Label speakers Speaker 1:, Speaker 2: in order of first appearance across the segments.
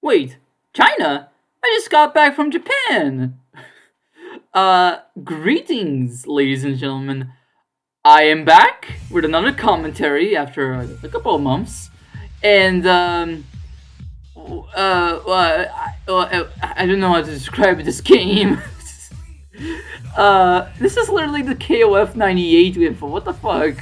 Speaker 1: Wait, China? I just got back from Japan. Greetings, ladies and gentlemen. I am back with another commentary after a couple of months, and I don't know how to describe this game. This is literally the KOF 98 info. What the fuck?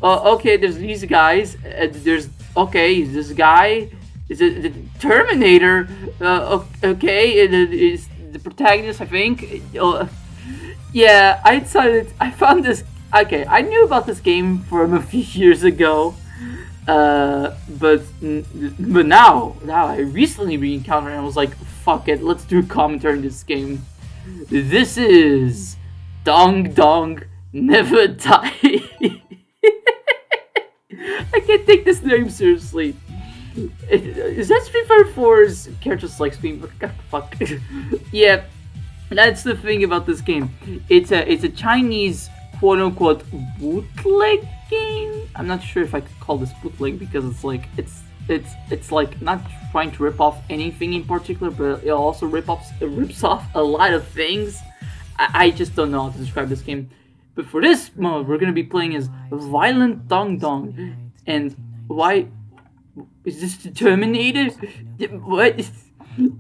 Speaker 1: Okay, there's these guys. There's okay, this guy is the Terminator. Okay, it is the protagonist, I think. Yeah, I decided I found this. Okay, I knew about this game from a few years ago, but now I recently re-encountered it and I was like, fuck it, let's do a commentary on this game. This is Dong Dong Never Die. I can't take this name seriously. Is that Street Fighter 4's character select screen? Fuck. Yeah, that's the thing about this game. It's a Chinese quote unquote bootleg game. I'm not sure if I could call this bootleg because it's like not trying to rip off anything in particular, but it also rips off a lot of things. I just don't know how to describe this game. But for this mode, we're gonna be playing as Violent Dong Dong. And why is this the Terminator? What?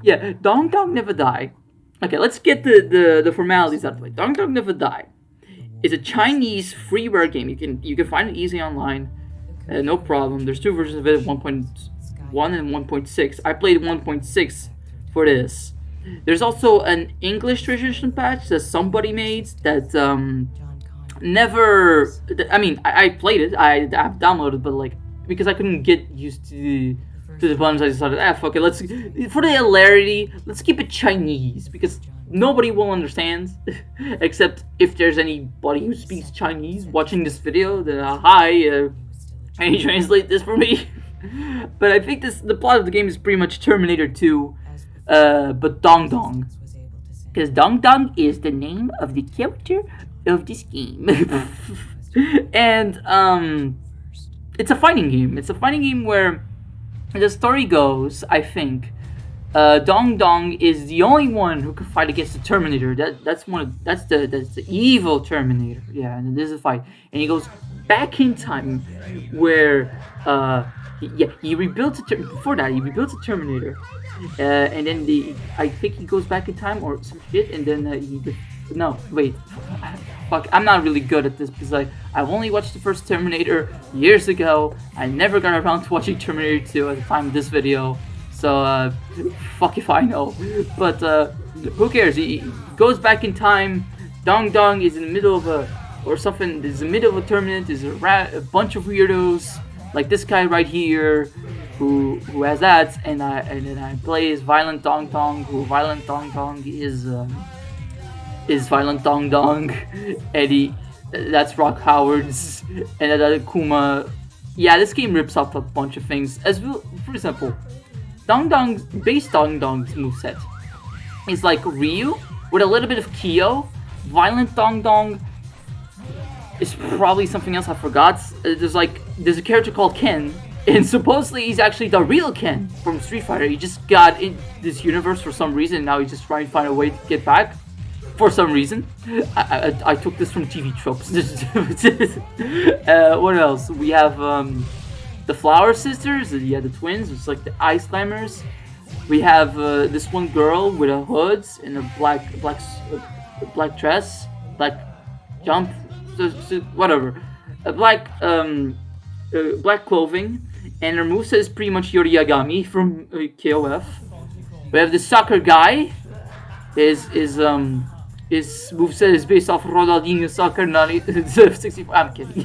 Speaker 1: Yeah, Dong Dong Never Die. Okay, let's get the formalities out of the way. Dong Dong Never Die is a Chinese freeware game. You can find it easily online, no problem. There's two versions of it, 1.1 and 1.6. I played 1.6 for this. There's also an English translation patch that somebody made that never. I mean, I played it. I've downloaded, but like because I couldn't get used to the buttons, I decided, fuck it. Let's for the hilarity, let's keep it Chinese because nobody will understand, except if there's anybody who speaks Chinese watching this video. Then hi, can you translate this for me? But I think the plot of the game is pretty much Terminator 2, but Dong Dong, because Dong Dong is the name of the character of this game, and it's a fighting game. It's a fighting game where the story goes, I think, Dong Dong is the only one who can fight against the Terminator. That's the evil Terminator. Yeah, and this is a fight, and he goes back in time, where he rebuilds before that he rebuilds a Terminator, and then I think he goes back in time or some shit, and then no wait, fuck, I'm not really good at this because I've only watched the first Terminator years ago. I never got around to watching Terminator 2 at the time of this video. So, fuck if I know. But, who cares? He goes back in time. Dong Dong is in the middle of is in the middle of a tournament. There's a bunch of weirdos, like this guy right here, who has that. And then I play as Violent Dong Dong, who Violent Dong Dong is Violent Dong Dong. Eddie, that's Rock Howard's. And that Kuma. Yeah, this game rips off a bunch of things. As well, for example, Dong Dong's moveset is like Ryu with a little bit of Kyo. Violent Dong Dong is probably something else I forgot. There's a character called Ken, and supposedly he's actually the real Ken from Street Fighter. He just got in this universe for some reason, and now he's just trying to find a way to get back. For some reason, I took this from TV tropes. What else? We have the Flower Sisters, the twins. It's like the Ice Climbers. We have this one girl with a hood and a black dress, black jump, whatever, a black clothing, and her moveset is pretty much Yoriyagami from KOF. We have the soccer guy. His moveset is based off Ronaldinho Soccer 65. I'm kidding.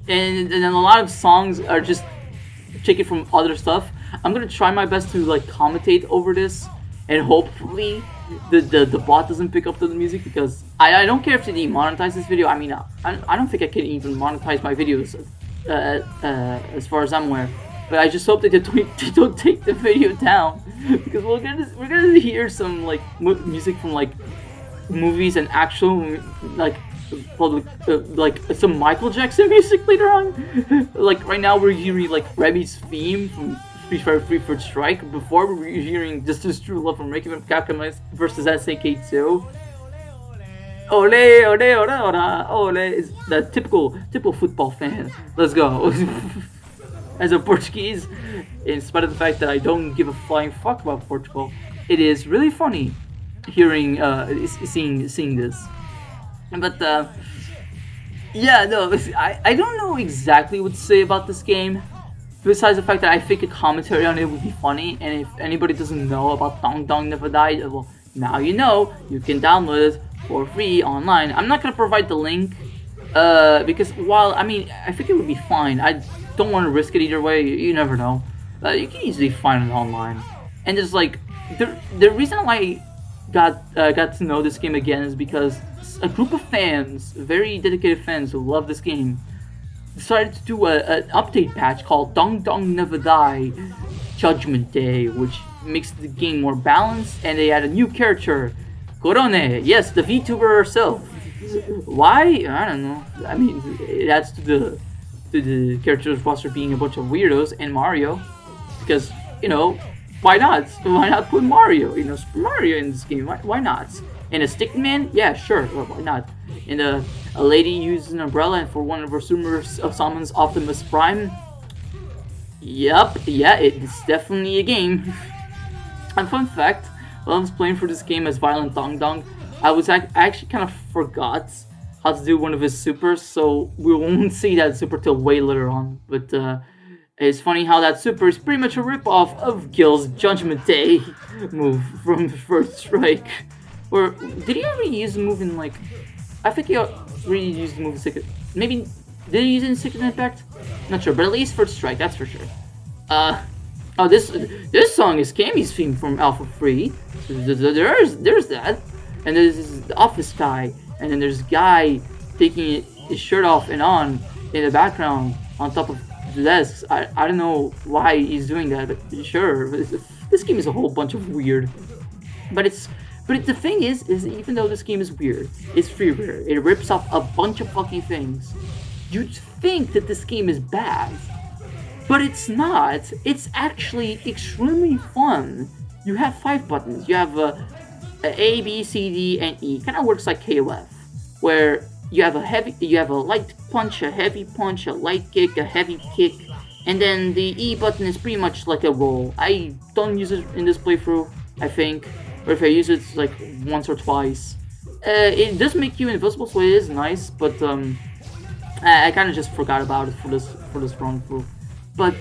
Speaker 1: And then a lot of songs are just taken from other stuff. I'm gonna try my best to commentate over this, and hopefully the bot doesn't pick up the music, because I don't care if they demonetize this video. I mean, I don't think I can even monetize my videos as far as I'm aware. But I just hope that they don't take the video down, because we're gonna hear some music from movies and actual public like some Michael Jackson music later on. Like right now we're hearing like Remy's theme from Street Fighter 3 First Strike. Before we were hearing Just As True Love from Requiem of Capcom versus SNK 2. Ole, ole, ole, ole, ole is the typical football fan. Let's go. As a Portuguese, in spite of the fact that I don't give a flying fuck about Portugal, it is really funny hearing, seeing this. But yeah, no, I don't know exactly what to say about this game. Besides the fact that I think a commentary on it would be funny, and if anybody doesn't know about Dong Dong Never Died, well, now you know. You can download it for free online. I'm not gonna provide the link, because while I mean I think it would be fine, I don't want to risk it either way. You never know. You can easily find it online. And there's like the reason why I got to know this game again is because a group of fans, very dedicated fans who love this game, decided to do an update patch called Dong Dong Never Die Judgment Day, which makes the game more balanced, and they add a new character, Korone. Yes, the VTuber herself. Why? I don't know. I mean, it adds to the characters roster being a bunch of weirdos and Mario, because you know, why not? Why not put Mario? You know, Super Mario in this game. Why not? And a stickman? Yeah, sure. Well, why not? And a lady uses an umbrella, and for one of her summons Optimus Prime. Yup, yeah, it's definitely a game. And fun fact, while I was playing for this game as Violent Dong Dong, I actually kind of forgot how to do one of his supers, so we won't see that super till way later on. But it's funny how that super is pretty much a ripoff of Gil's Judgment Day move from First Strike. Or did he already use the move in like? I think he already used the move in Second. Maybe did he use it in Second Impact? Not sure, but at least First Strike, that's for sure. Oh, this song is Kami's theme from Alpha 3. There's that, and there's the office guy, and then there's a guy taking his shirt off and on in the background on top of the desks. I don't know why he's doing that, but sure. This game is a whole bunch of weird, but the thing is even though this game is weird, it's freeware. It rips off a bunch of fucking things. You'd think that this game is bad, but it's not. It's actually extremely fun. You have 5 buttons. You have A, B, C, D, and E. Kind of works like KOF, where you have a light punch, a heavy punch, a light kick, a heavy kick, and then the E button is pretty much like a roll. I don't use it in this playthrough, I think, or if I use it, it's like once or twice. It does make you invisible, so it is nice, but I kind of just forgot about it for this run through. But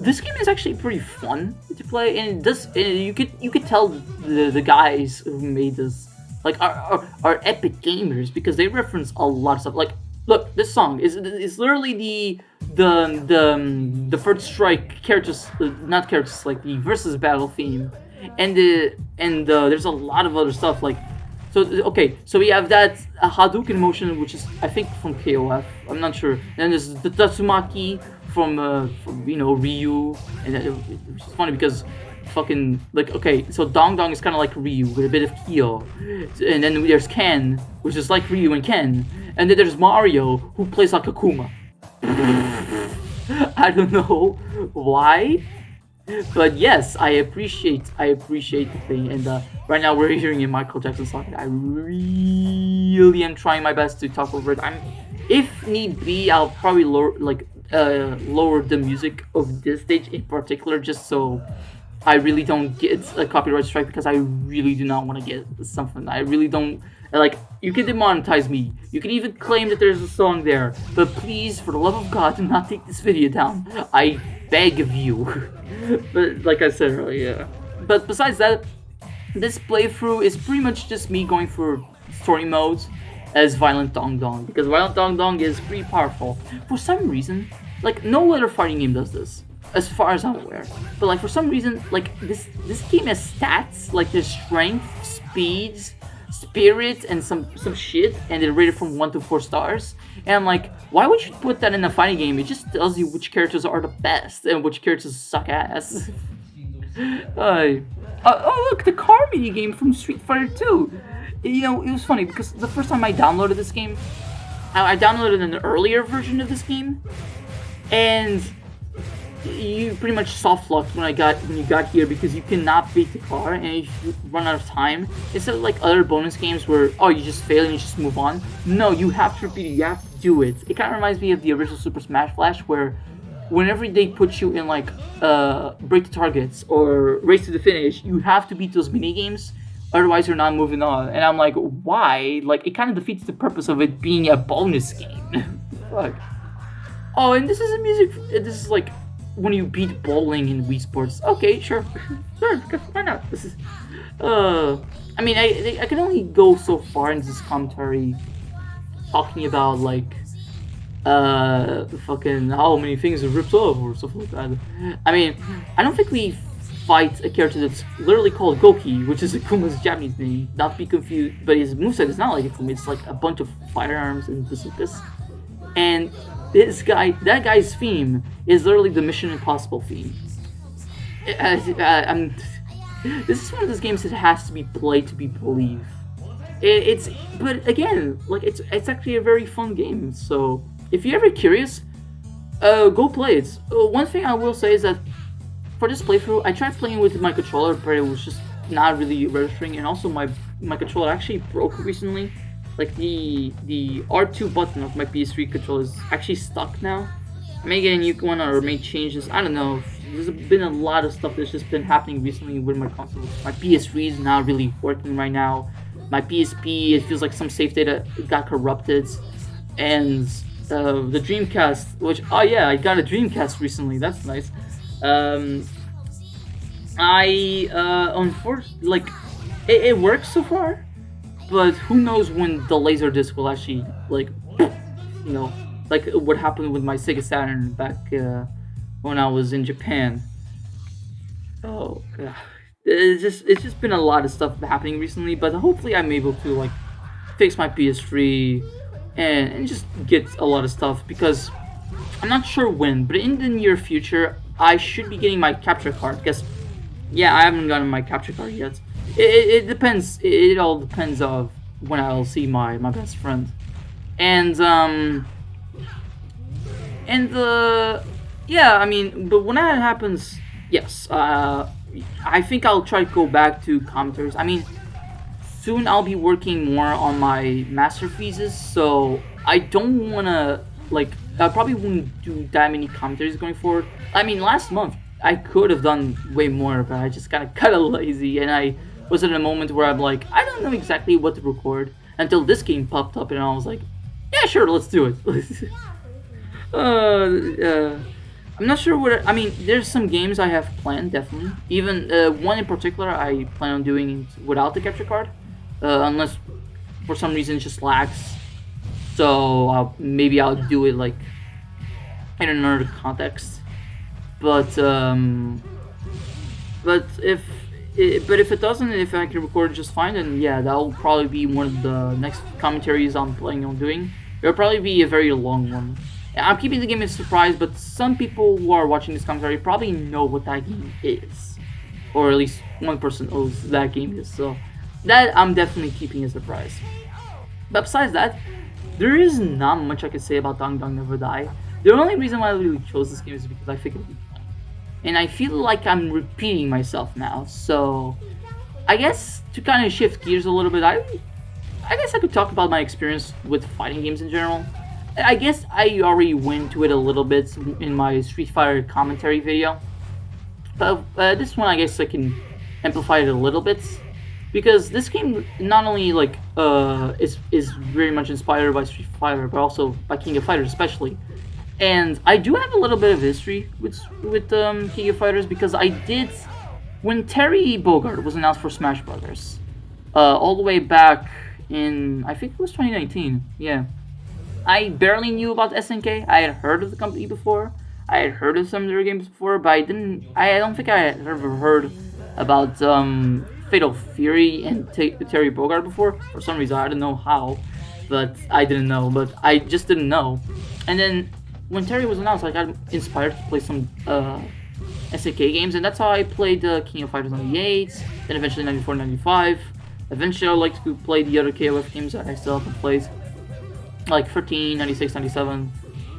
Speaker 1: this game is actually pretty fun to play, and you could tell the guys who made this like are epic gamers, because they reference a lot of stuff. Like, look, this song is literally the First Strike characters, not characters, like the versus battle theme, and there's a lot of other stuff like. So okay, so we have that Hadouken motion, which is I think from KOF. I'm not sure. And then there's the Tatsumaki from Ryu, and which is funny because fucking like okay, so Dong Dong is kind of like Ryu with a bit of Kyo, and then there's Ken, which is like Ryu and Ken, and then there's Mario who plays like Akuma. I don't know why. But yes, I appreciate the thing, and right now we're hearing a Michael Jackson song. I really am trying my best to talk over it. If need be, I'll probably lower the music of this stage in particular, just so I really don't get a copyright strike, because I really do not want to get something. I really don't like. You can demonetize me. You can even claim that there's a song there, but please, for the love of God, do not take this video down. I beg of you. But like I said earlier, but besides that, this playthrough is pretty much just me going for story modes as Violent Dong Dong, because Violent Dong Dong is pretty powerful. For some reason, like no other fighting game does this, as far as I'm aware. But like for some reason, like this game has stats, like there's strength, speeds, spirit, and some shit, and they're rated from 1 to 4 stars. And I'm like, why would you put that in a fighting game? It just tells you which characters are the best and which characters suck ass. Oh look, the car mini game from Street Fighter 2. it was funny because the first time I downloaded this game, I downloaded an earlier version of this game, and you pretty much soft locked when you got here because you cannot beat the car, and if you run out of time, instead of like other bonus games where you just fail and you just move on. No, you have to repeat it. You have to do it. It kind of reminds me of the original Super Smash Flash, where whenever they put you in like break the targets or race to the finish, you have to beat those mini games. Otherwise, you're not moving on. And I'm like, why? Like, it kind of defeats the purpose of it being a bonus game. Fuck. Oh, and this is a music. This is like when you beat bowling in Wii Sports. Okay, sure, sure, why not? This is. I mean, I can only go so far in this commentary, talking about like, fucking how many things it rips off or stuff like that. I mean, I don't think we fight a character that's literally called Goki, which is Akuma's Japanese name. Not to be confused, but his moveset is not like Akuma. It's like a bunch of firearms and bazookas. And that guy's theme is literally the Mission Impossible theme. This is one of those games that has to be played to be believed. But again, like it's actually a very fun game. So if you're ever curious, go play it. One thing I will say is that for this playthrough, I tried playing with my controller, but it was just not really registering, and also my controller actually broke recently. Like the R2 button of my PS3 controller is actually stuck now. I may get a new one or may changes. I don't know. There's been a lot of stuff that's just been happening recently with my console. My PS3 is not really working right now. My PSP, it feels like some save data got corrupted, and the Dreamcast, which I got a Dreamcast recently. That's nice. Unfortunately, like, it works so far, but who knows when the laser disc will actually, like, like what happened with my Sega Saturn back when I was in Japan. Oh, God. It's just been a lot of stuff happening recently, but hopefully I'm able to, like, fix my PS3 and just get a lot of stuff, because I'm not sure when, but in the near future, I should be getting my capture card, because, I haven't gotten my capture card yet. It depends. It all depends on when I'll see my best friend. And, I mean, but when that happens, yes, I think I'll try to go back to commentaries. I mean, soon I'll be working more on my master thesis, so I don't want to, like, I probably wouldn't do that many commentaries going forward. I mean, last month, I could have done way more, but I just got lazy, and I was in a moment where I'm like, I don't know exactly what to record, until this game popped up, and I was like, yeah, sure, let's do it. I'm not sure I mean, there's some games I have planned, definitely. Even one in particular I plan on doing without the capture card, unless for some reason it just lags. So maybe I'll do it like in another context. But if it doesn't, if I can record it just fine, then that'll probably be one of the next commentaries I'm planning on doing. It'll probably be a very long one. I'm keeping the game as a surprise, but some people who are watching this commentary probably know what that game is. Or at least one person knows that game is, so that I'm definitely keeping a surprise. But besides that, there is not much I can say about Dang Dang Never Die. The only reason why I really chose this game is because I think it'll be fun. And I feel like I'm repeating myself now, so I guess to kind of shift gears a little bit, I guess I could talk about my experience with fighting games in general. I guess I already went to it a little bit in my Street Fighter commentary video, but this one I guess I can amplify it a little bit, because this game not only like is very much inspired by Street Fighter, but also by King of Fighters especially. And I do have a little bit of history with King of Fighters, because I did when Terry Bogard was announced for Smash Brothers, all the way back in, I think it was 2019. Yeah. I barely knew about SNK. I had heard of the company before. I had heard of some of their games before, but I don't think I had ever heard about Fatal Fury and Terry Bogard before. For some reason, I don't know how, but I didn't know. But I just didn't know. And then when Terry was announced, I got inspired to play some SNK games, and that's how I played King of Fighters 98, then eventually 94, 95. Eventually, I'd like to play the other KOF games that I still haven't played, like 13, 96, 97.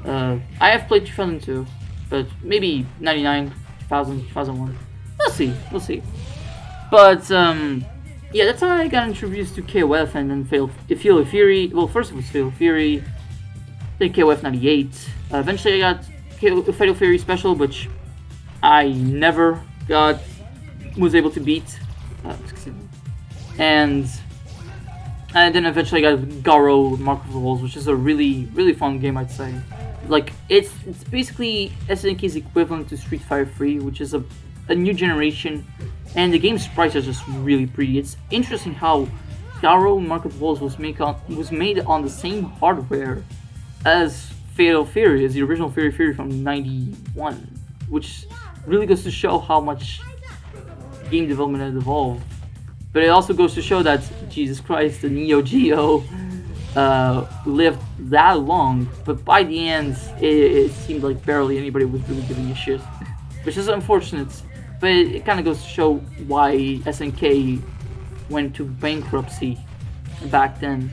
Speaker 1: I have played 2002, but maybe 99, 2000, 2001. We'll see. But yeah, that's how I got introduced to KOF and then Fatal Fury. Well, first it was Fatal Fury, then KOF 98. Eventually I got Fatal Fury Special, which I never was able to beat. And then eventually I got Garo Mark of the Wolves, which is a really, really fun game, I'd say. Like, it's basically SNK's equivalent to Street Fighter 3, which is a new generation, and the game's sprites are just really pretty. It's interesting how Garo Mark of the Wolves was made on the same hardware as Fatal Fury, as the original Fatal Fury from 91, which really goes to show how much game development has evolved. But it also goes to show that, Jesus Christ, the Neo Geo lived that long, but by the end, it seemed like barely anybody was really giving a shit. Which is unfortunate, but it kind of goes to show why SNK went to bankruptcy back then.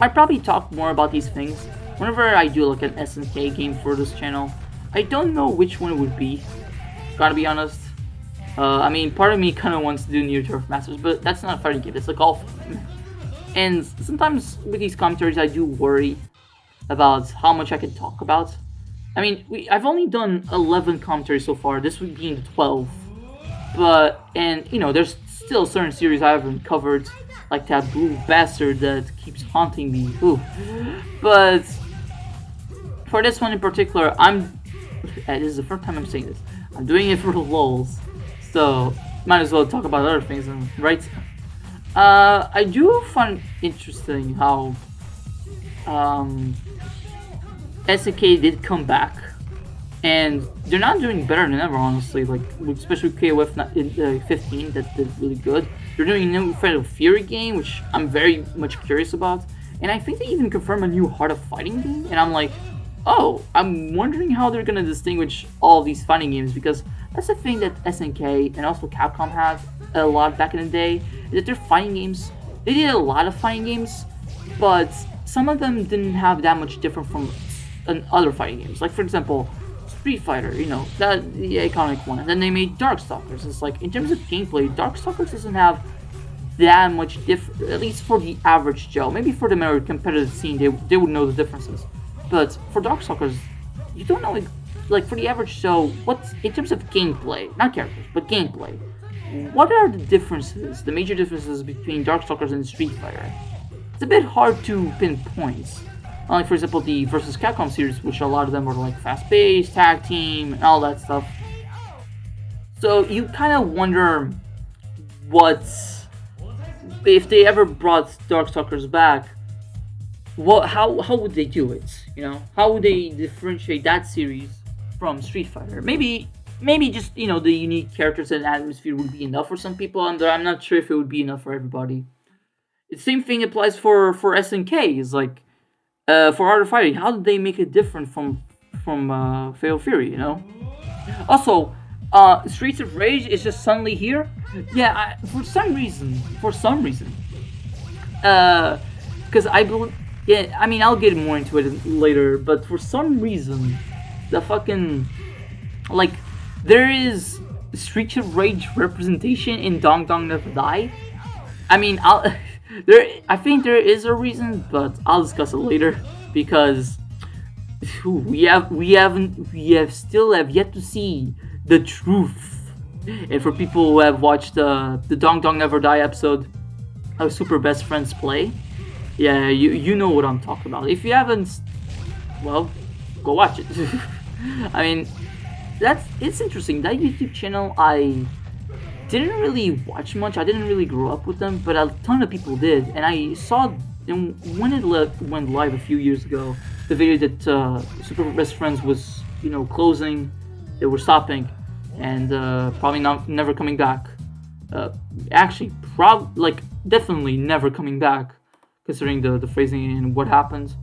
Speaker 1: I'd probably talk more about these things whenever I do like an SNK game for this channel. I don't know which one it would be, gotta be honest. I mean, part of me kind of wants to do Neo Turf Masters, but that's not a fighting game, it's a golf game. And sometimes with these commentaries, I do worry about how much I can talk about. I mean, I've only done 11 commentaries so far, this would be the 12. And you know, there's still certain series I haven't covered, like that blue bastard that keeps haunting me. Ooh. But for this one in particular, this is the first time I'm saying this, I'm doing it for the lulz. So, might as well talk about other things, right? I do find interesting how SNK did come back, and they're not doing better than ever, honestly. Like, especially KOF 15, that did really good. They're doing a new Fatal Fury game, which I'm very much curious about, and I think they even confirmed a new Heart of Fighting game, and I'm like, oh, I'm wondering how they're gonna distinguish all these fighting games, because that's the thing that SNK and also Capcom had a lot back in the day, that their fighting games, they did a lot of fighting games, but some of them didn't have that much different from other fighting games. Like, for example, Street Fighter, you know, the iconic one, and then they made Darkstalkers. It's like, in terms of gameplay, Darkstalkers doesn't have that much different, at least for the average Joe. Maybe for the more competitive scene, they would know the differences. But for Darkstalkers, you don't know, like, for the average Joe, what's, in terms of gameplay, not characters, but gameplay, what are the differences, the major differences between Darkstalkers and Street Fighter? It's a bit hard to pinpoint. Like, for example, the versus Capcom series, which a lot of them were like fast-paced, tag team, and all that stuff. So you kind of wonder if they ever brought Darkstalkers back, how would they do it? You know, how would they differentiate that series from Street Fighter? Maybe just, you know, the unique characters and atmosphere would be enough for some people, and I'm not sure if it would be enough for everybody. The same thing applies for SNK. Is like, for Art of Fighting, how did they make it different from Fatal Fury? You know. Also, Streets of Rage is just suddenly here. Yeah, for some reason, because I believe. Yeah, I mean, I'll get more into it later, but for some reason, the fucking, like, there is Streets of Rage representation in Dong Dong Never Die. I mean, I think there is a reason, but I'll discuss it later, because we still have yet to see the truth. And for people who have watched the Dong Dong Never Die episode of Super Best Friends Play, yeah, you know what I'm talking about. If you haven't, well, go watch it. I mean, it's interesting. That YouTube channel, I didn't really watch much. I didn't really grow up with them, but a ton of people did. And I saw them when it went live a few years ago, the video that Super Best Friends was, you know, closing. They were stopping, and probably never coming back. Actually, definitely never coming back, considering the phrasing and what happened.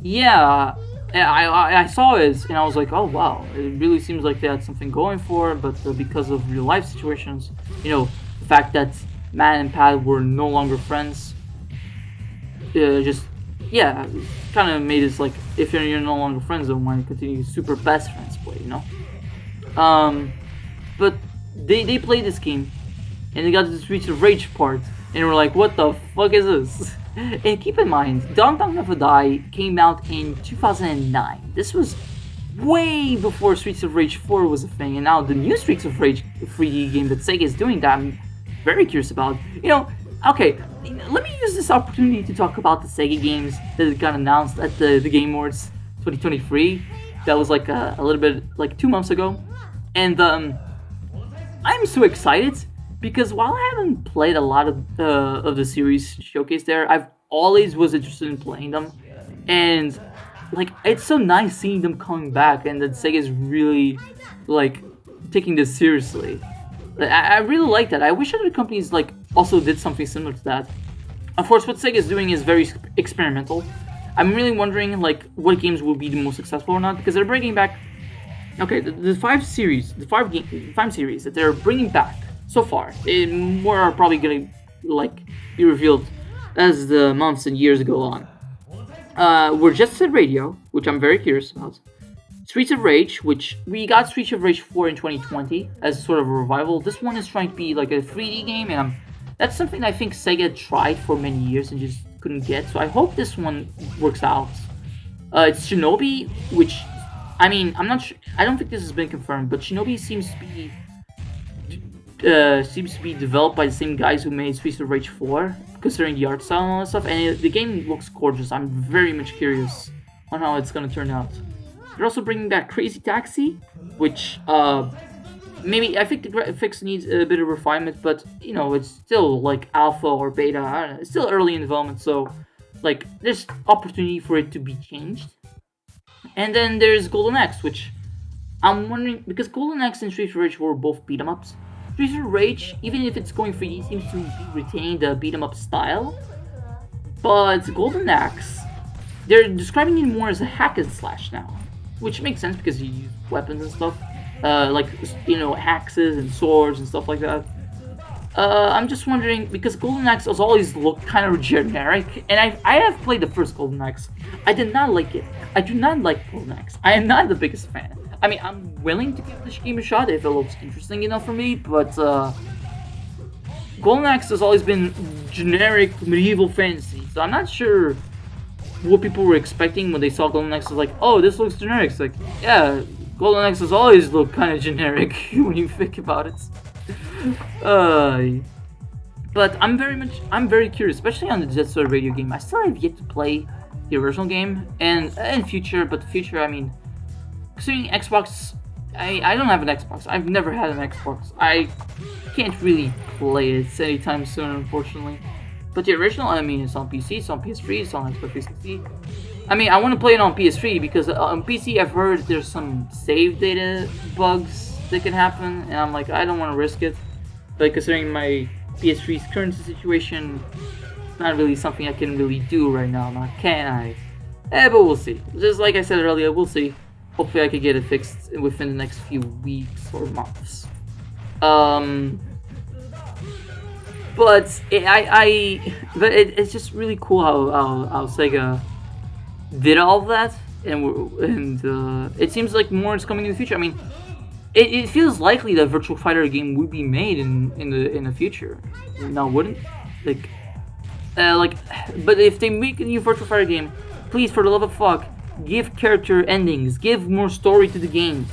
Speaker 1: Yeah, I saw it and I was like, oh wow, it really seems like they had something going for it, but because of real life situations, you know, fact that Matt and Pat were no longer friends, just yeah, kind of made us like, if you're no longer friends, then why continue super best friends play, you know? But they played this game, and they got to the Streets of Rage part, and we're like, what the fuck is this? And keep in mind, Dong Dong Never Die came out in 2009. This was way before Streets of Rage 4 was a thing, and now the new Streets of Rage 3D game that Sega is doing that I'm very curious about. You know, okay, let me use this opportunity to talk about the Sega games that got announced at the Game Awards 2023. That was like a little bit, like 2 months ago. And I'm so excited because while I haven't played a lot of the series showcased there, I've always was interested in playing them. And like, it's so nice seeing them coming back and that Sega's really like taking this seriously. I really like that. I wish other companies like also did something similar to that. Of course, what Sega is doing is very experimental. I'm really wondering like what games will be the most successful or not, because they're bringing back, okay, the five series that they're bringing back so far. More are probably gonna like be revealed as the months and years go on. We're Jet Set Radio, which I'm very curious about. Streets of Rage, which we got Streets of Rage 4 in 2020 as sort of a revival. This one is trying to be like a 3D game, and that's something I think Sega tried for many years and just couldn't get. So I hope this one works out. It's Shinobi, which, I mean, I'm not sure. I don't think this has been confirmed, but Shinobi seems to be developed by the same guys who made Streets of Rage 4, considering the art style and all that stuff. And the game looks gorgeous. I'm very much curious on how it's gonna turn out. They're also bringing back Crazy Taxi, which maybe I think the graphics needs a bit of refinement, but you know, it's still like alpha or beta. I don't know, it's still early in development, so like there's opportunity for it to be changed. And then there's Golden Axe, which I'm wondering, because Golden Axe and Streets of Rage were both beat 'em ups. Streets of Rage, even if it's going 3D, seems to be retaining the beat 'em up style. But Golden Axe, they're describing it more as a hack and slash now, which makes sense because you use weapons and stuff, like, you know, axes and swords and stuff like that. I'm just wondering, because Golden Axe has always looked kind of generic, and I have played the first Golden Axe. I did not like it. I do not like Golden Axe. I am not the biggest fan. I mean, I'm willing to give this game a shot if it looks interesting enough for me, but Golden Axe has always been generic medieval fantasy, so I'm not sure what people were expecting when they saw Golden Axe. Was like, oh, this looks generic. It's like, yeah, Golden Axe has always looked kind of generic when you think about it. But I'm very curious, especially on the Jet Set Radio game. I still have yet to play the original game, and in future, but the future, I mean, considering Xbox, I don't have an Xbox. I've never had an Xbox. I can't really play it anytime soon, unfortunately. But the original, I mean, it's on PC, it's on PS3, it's on Xbox 360. I mean, I want to play it on PS3 because on PC I've heard there's some save data bugs that can happen, and I'm like, I don't want to risk it. But considering my PS3's current situation, it's not really something I can really do right now. Now, can I? But we'll see. Just like I said earlier, we'll see. Hopefully I can get it fixed within the next few weeks or months. But it's just really cool how Sega did all of that, and it seems like more is coming in the future. I mean, it feels likely that Virtua Fighter game would be made in the future. Now, wouldn't but if they make a new Virtua Fighter game, please, for the love of fuck, give character endings, give more story to the game.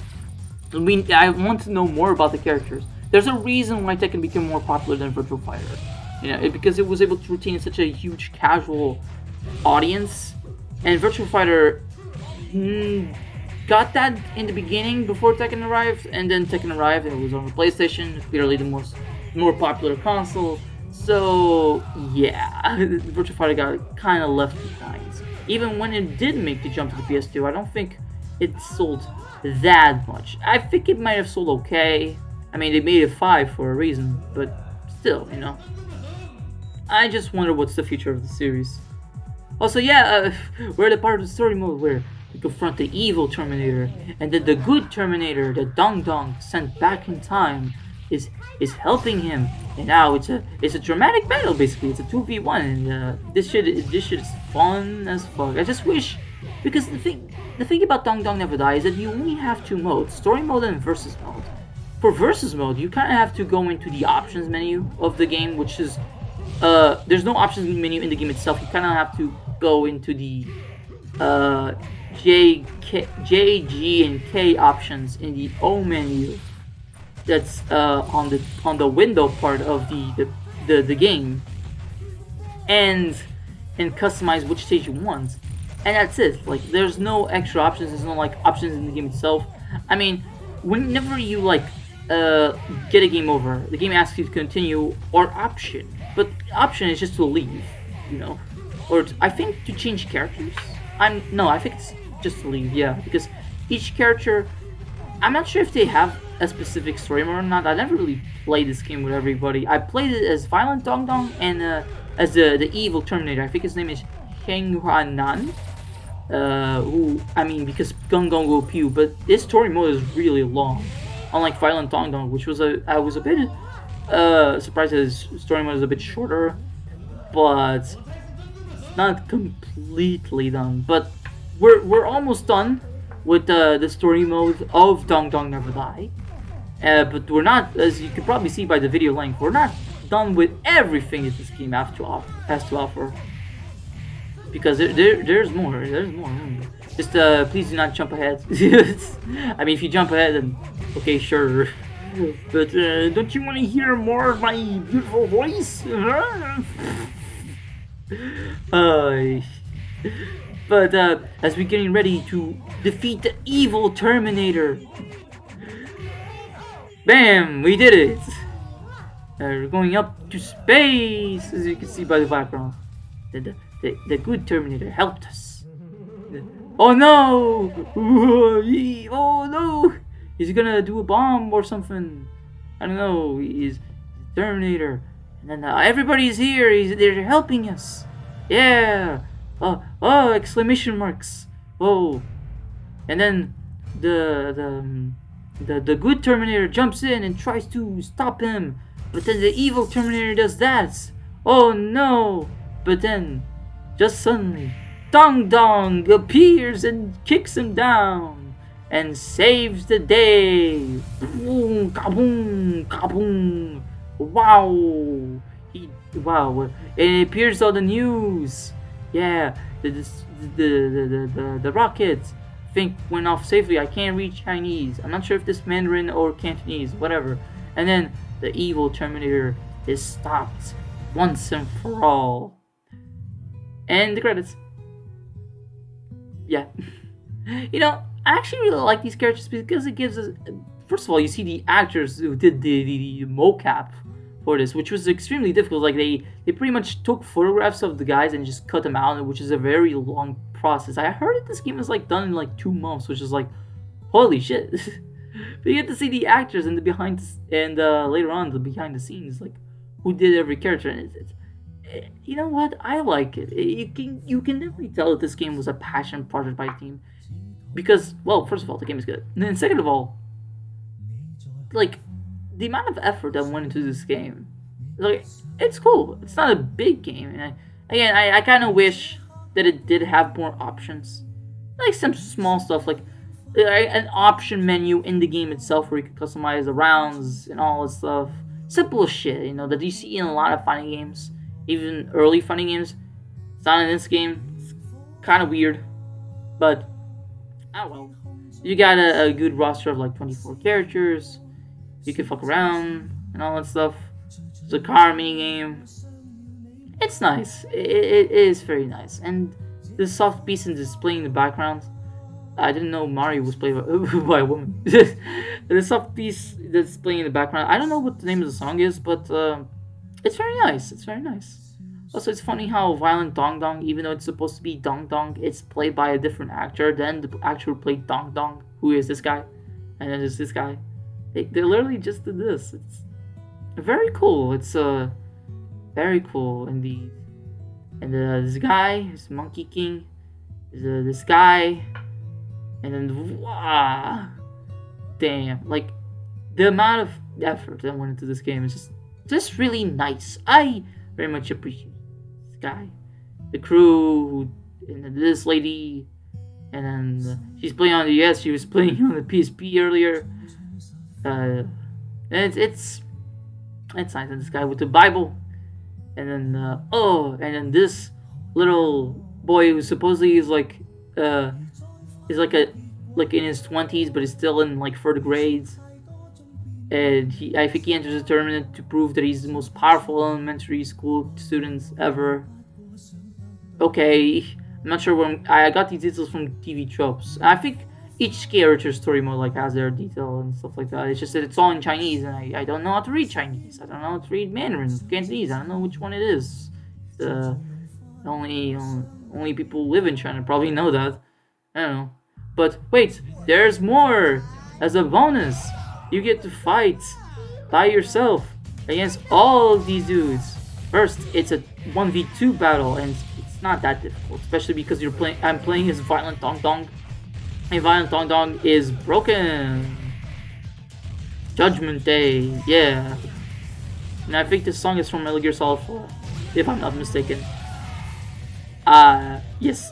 Speaker 1: I mean, I want to know more about the characters. There's a reason why Tekken became more popular than Virtua Fighter. You know, because it was able to retain such a huge casual audience, and Virtua Fighter got that in the beginning before Tekken arrived, and then Tekken arrived and it was on the PlayStation, clearly the more popular console. So yeah, Virtua Fighter got kind of left behind. Even when it did make the jump to the PS2, I don't think it sold that much. I think it might have sold okay. I mean, they made it 5 for a reason, but still, you know. I just wonder what's the future of the series. Also, yeah, we're at the part of the story mode where we confront the evil Terminator, and then the good Terminator that Dong Dong sent back in time is is helping him, and now it's a dramatic battle basically. It's a 2v1, and this shit is fun as fuck. I just wish, because the thing about Dong Dong Never Die is that you only have two modes: story mode and versus mode. For versus mode, you kind of have to go into the options menu of the game, which is there's no options menu in the game itself. You kind of have to go into the uh, J, G, and K options in the O menu. That's on the window part of the game, and customize which stage you want, and that's it. Like, there's no extra options. There's no like options in the game itself. I mean, whenever you like get a game over, the game asks you to continue or option, but option is just to leave, you know, or I think to change characters. I think it's just to leave. Yeah, because each character, I'm not sure if they have a specific story mode or not. I never really played this game with everybody. I played it as Violent Dong Dong and as the evil Terminator. I think his name is Heng Hua Nan. Who, I mean, because Gung Gung Go Pew, but this story mode is really long. Unlike Violent Dong Dong, which I was a bit surprised that his story mode is a bit shorter, but it's not completely done. But we're almost done with the story mode of Dong Dong Never Die. But we're not, as you can probably see by the video length, we're not done with everything that this game has to offer. Because there's more. There's more. Just please do not jump ahead. I mean, if you jump ahead, then okay, sure. But don't you want to hear more of my beautiful voice? But as we're getting ready to defeat the evil Terminator, bam! We did it. We're going up to space, as you can see by the background. The good Terminator helped us. Oh no! Oh no! He's gonna do a bomb or something. I don't know. He's Terminator, and then everybody's here. They're helping us. Yeah. Oh! Exclamation marks. Oh! And then the good Terminator jumps in and tries to stop him, but then the evil Terminator does that. Oh no! But then, just suddenly, Dong Dong appears and kicks him down and saves the day. Boom, kaboom, kaboom. Wow. Wow. It appears on the news. Yeah, the rocket, I think, went off safely. I can't read Chinese. I'm not sure if this Mandarin or Cantonese, whatever. And then the evil Terminator is stopped once and for all. And the credits. Yeah. You know, I actually really like these characters because it gives us... First of all, you see the actors who did the mocap for this, which was extremely difficult. Like, they pretty much took photographs of the guys and just cut them out, which is a very long process. I heard that this game was like done in like 2 months, which is like, holy shit. But you get to see the actors and later on the behind the scenes, like who did every character, and you know what? I like it. You can definitely tell that this game was a passion project by the team, because, well, first of all, the game is good, and then second of all, like, the amount of effort that went into this game, like, it's cool. It's not a big game, and I kind of wish that it did have more options, like some small stuff, like an option menu in the game itself where you can customize the rounds and all this stuff. Simple shit, you know, that you see in a lot of fighting games, even early fighting games. It's not in this game. It's kind of weird, but oh well. You got a good roster of like 24 characters. You can fuck around and all that stuff. There's a car mini game. It's nice. It is very nice. And the soft piece and display in the background. I didn't know Mario was played by a woman. The soft piece that's playing in the background. I don't know what the name of the song is, but it's very nice. It's very nice. Also, it's funny how Violent Dong Dong, even though it's supposed to be Dong Dong, it's played by a different actor than the actor who played Dong Dong, who is this guy, and then there's this guy. They literally just did this. It's very cool. It's very cool indeed. And this guy, this Monkey King, is this guy, and then wow, damn! Like the amount of effort that went into this game. It's just really nice. I very much appreciate this guy, the crew, and then this lady, and then she's playing on the DS. She was playing on the PSP earlier. And it's nice. And this guy with the Bible, and then and then this little boy who supposedly is like like in his 20s, but is still in like third grades. And I think he enters a tournament to prove that he's the most powerful elementary school student ever. Okay, I'm not sure when I got these details from TV tropes. I think each character story mode like has their detail and stuff like that. It's just that it's all in Chinese, and I don't know how to read Chinese. I don't know how to read Mandarin, Cantonese. I don't know which one it is. The only people who live in China probably know that. I don't know. But wait, there's more. As a bonus, you get to fight by yourself against all of these dudes. First, it's a 1v2 battle, and it's not that difficult, especially because I'm playing as Violent Dong Dong. And Violent Dong Dong is broken. Judgment Day, yeah. And I think this song is from Metal Gear Solid 4, if I'm not mistaken. Yes.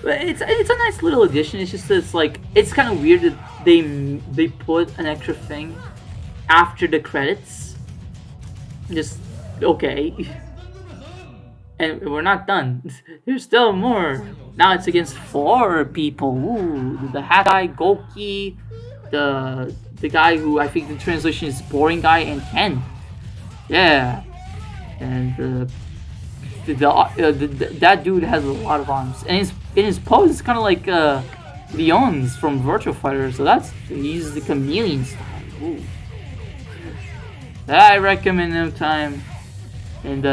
Speaker 1: But it's a nice little addition. It's just that it's kind of weird that they put an extra thing after the credits. Just okay. And we're not done. There's still more. Now it's against 4 people. Ooh, the hat guy, Goki, the guy who I think the translation is boring guy, and Ken. Yeah, and that dude has a lot of arms, and his pose is kind of like Leon's from Virtua Fighter. So he's the chameleon style. Ooh. I recommend him time, and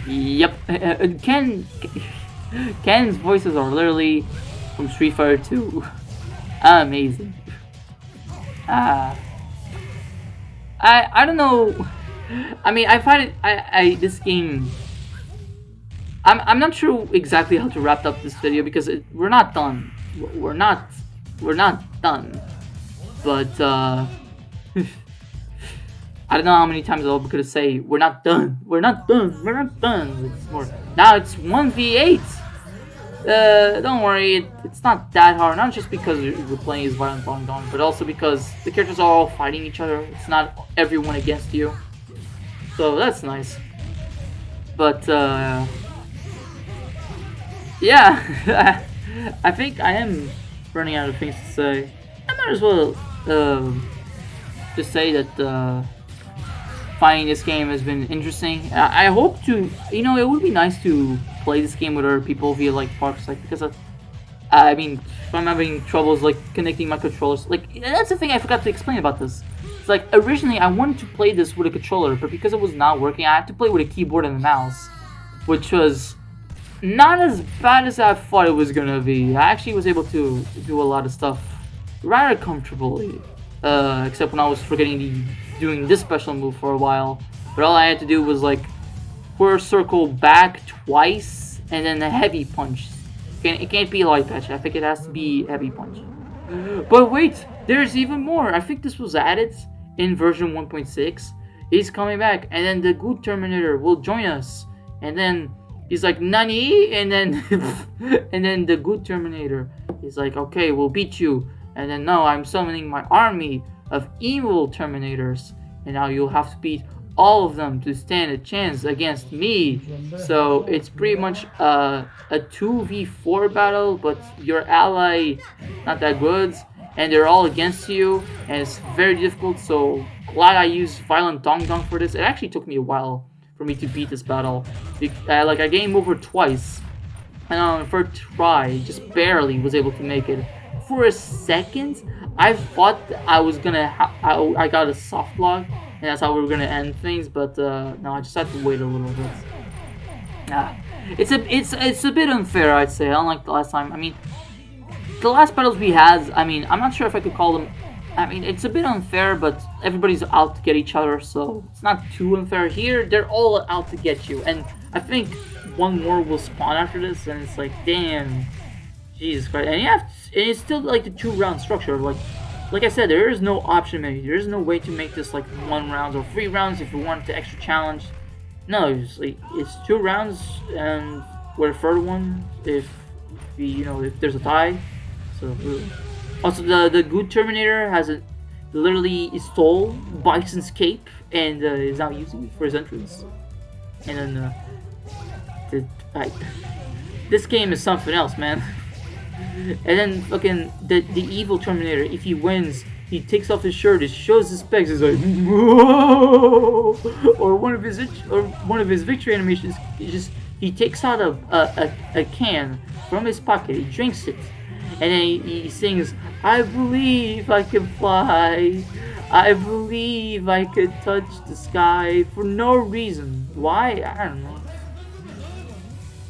Speaker 1: yep, Ken's voices are literally from Street Fighter 2. Amazing. I don't know. I mean, I find it. This game. I'm not sure exactly how to wrap up this video because we're not done. We're not done. But I don't know how many times I'll be gonna say we're not done. We're not done. We're not done. It's more now. It's 1v8. Don't worry. It's not that hard. Not just because we're playing as Violent Dong Dong, but also because the characters are all fighting each other. It's not everyone against you. So that's nice. But yeah, I think I am running out of things to say. I might as well just say that finding this game has been interesting. I hope to, it would be nice to play this game with other people via like Parkside, because I mean, if I'm having troubles like connecting my controllers, like that's the thing I forgot to explain about this. It's like originally I wanted to play this with a controller, but because it was not working, I had to play with a keyboard and a mouse, which was not as bad as I thought it was gonna be. I actually was able to do a lot of stuff rather comfortably, except when I was forgetting doing this special move for a while. But all I had to do was like square circle back twice and then a heavy punch. It can't be light touch. I think it has to be heavy punch. But wait, there's even more. I think this was added in version 1.6. He's coming back, and then the good Terminator will join us, and then he's like, Nani? And then and then the good Terminator is like, okay, we'll beat you. And then no, I'm summoning my army of evil Terminators, and now you'll have to beat all of them to stand a chance against me. So it's pretty much a 2v4 battle, but your ally not that good, and they're all against you, and it's very difficult. So glad I used Violent Dong Dong for this. It actually took me a while for me to beat this battle. I game over twice, and on the first try, just barely was able to make it. For a second, I thought I was gonna I got a soft lock, and that's how we were gonna end things. But no, I just had to wait a little bit. It's a bit unfair, I'd say. Unlike the last time. I mean, the last battles we had. I mean, I'm not sure if I could call them. I mean, it's a bit unfair, but everybody's out to get each other, so it's not too unfair. Here, they're all out to get you, and I think one more will spawn after this, and it's like, damn, Jesus Christ. And it's still like the 2-round structure. Like like I said, there is no option menu. There is no way to make this like 1 round or 3 rounds if you want the extra challenge. No, it's 2 rounds, and with a third one if if there's a tie. So also the good Terminator has literally stole Bison's cape and is now using it for his entrance. And then this game is something else, man. And then fucking the evil Terminator, if he wins, he takes off his shirt, it shows his pecs, he's like, whoa! Or one of his victory animations, he takes out a can from his pocket, he drinks it, and then he sings, I believe I can fly, I believe I could touch the sky, for no reason. Why? I don't know.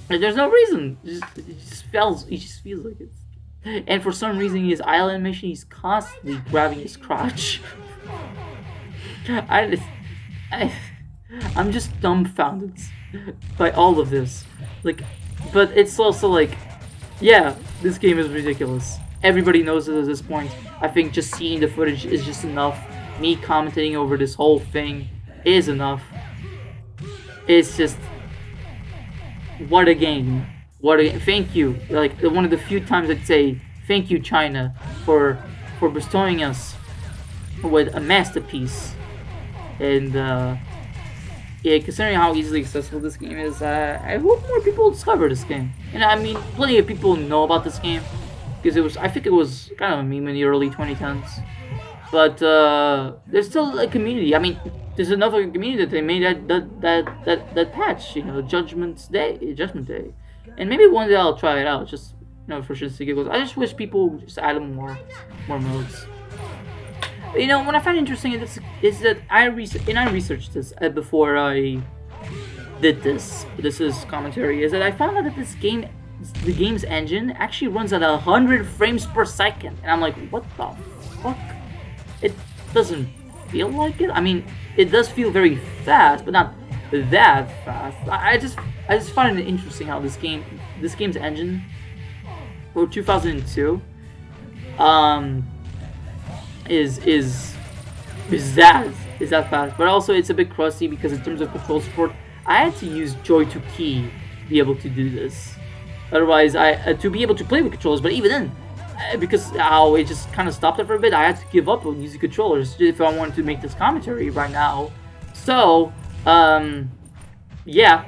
Speaker 1: There's no reason. It just feels like it. And for some reason, his eye animation, he's constantly grabbing his crotch. I'm just dumbfounded by all of this. But it's also like, yeah, this game is ridiculous. Everybody knows it at this point. I think just seeing the footage is just enough. Me commenting over this whole thing is enough. It's just, what a game. Thank you. Like, one of the few times I'd say thank you, China, for bestowing us with a masterpiece. And yeah, considering how easily accessible this game is, I hope more people discover this game. And I mean, plenty of people know about this game because I think it was kind of a meme in the early 2010s. But there's still a community. I mean, there's another community that they made that patch, Judgment Day. And maybe one day I'll try it out, just for shits and giggles. I just wish people just add more modes. What I find interesting is that I researched this before I did this. This is commentary. Is that I found out that the game's engine actually runs at 100 frames per second, and I'm like, what the fuck? It doesn't feel like it. I mean, it does feel very fast, but not that fast. I just find it interesting how this game's engine for 2002 is that fast, but also it's a bit crusty because in terms of control support, I had to use Joy to Key to be able to do this. Otherwise, to be able to play with controllers, but even then, because how it just kind of stopped it for a bit, I had to give up on using controllers if I wanted to make this commentary right now. So, yeah.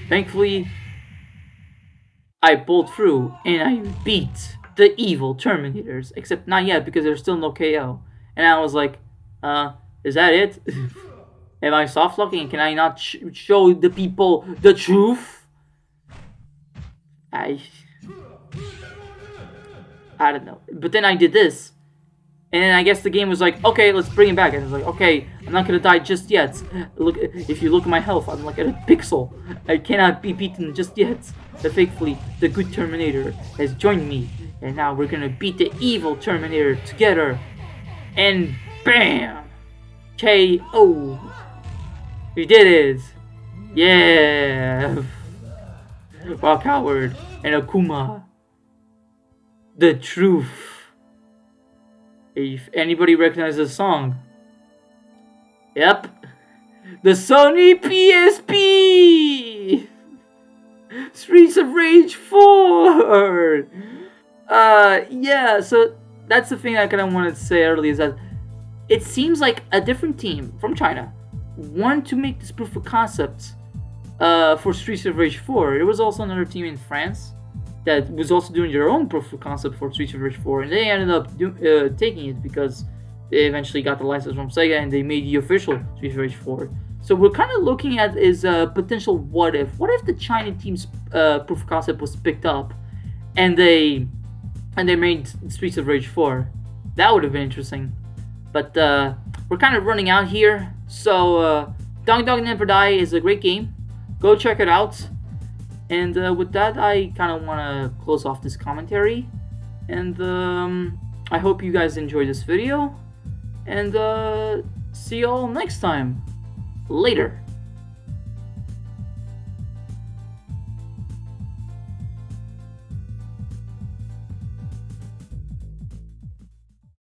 Speaker 1: Thankfully, I pulled through and I beat the evil Terminators, except not yet because there's still no KO. And I was like, is that it? Am I soft locking and can I not show the people the truth? I don't know. But then I did this. And then I guess the game was like, okay, let's bring it back. And I was like, okay, I'm not gonna die just yet. Look, if you look at my health, I'm like at a pixel. I cannot be beaten just yet. But thankfully, the good Terminator has joined me. And now we're gonna beat the evil Terminator together. And BAM! KO! We did it! Yeah! Rock Howard and Akuma. The truth. If anybody recognizes the song. Yep. The Sony PSP! Streets of Rage 4! Yeah, so that's the thing I kind of wanted to say earlier is that it seems like a different team from China wanted to make this proof of concept for Streets of Rage 4. There was also another team in France that was also doing their own proof of concept for Streets of Rage 4, and they ended up taking it because they eventually got the license from Sega and they made the official Streets of Rage 4. So we're kind of looking at is a potential what if. What if the China team's proof of concept was picked up and they made Streets of Rage 4? That would have been interesting. But we're kind of running out here. So Dog Dog Never Die is a great game. Go check it out. And with that, I kind of want to close off this commentary. And I hope you guys enjoyed this video. And see you all next time. Later.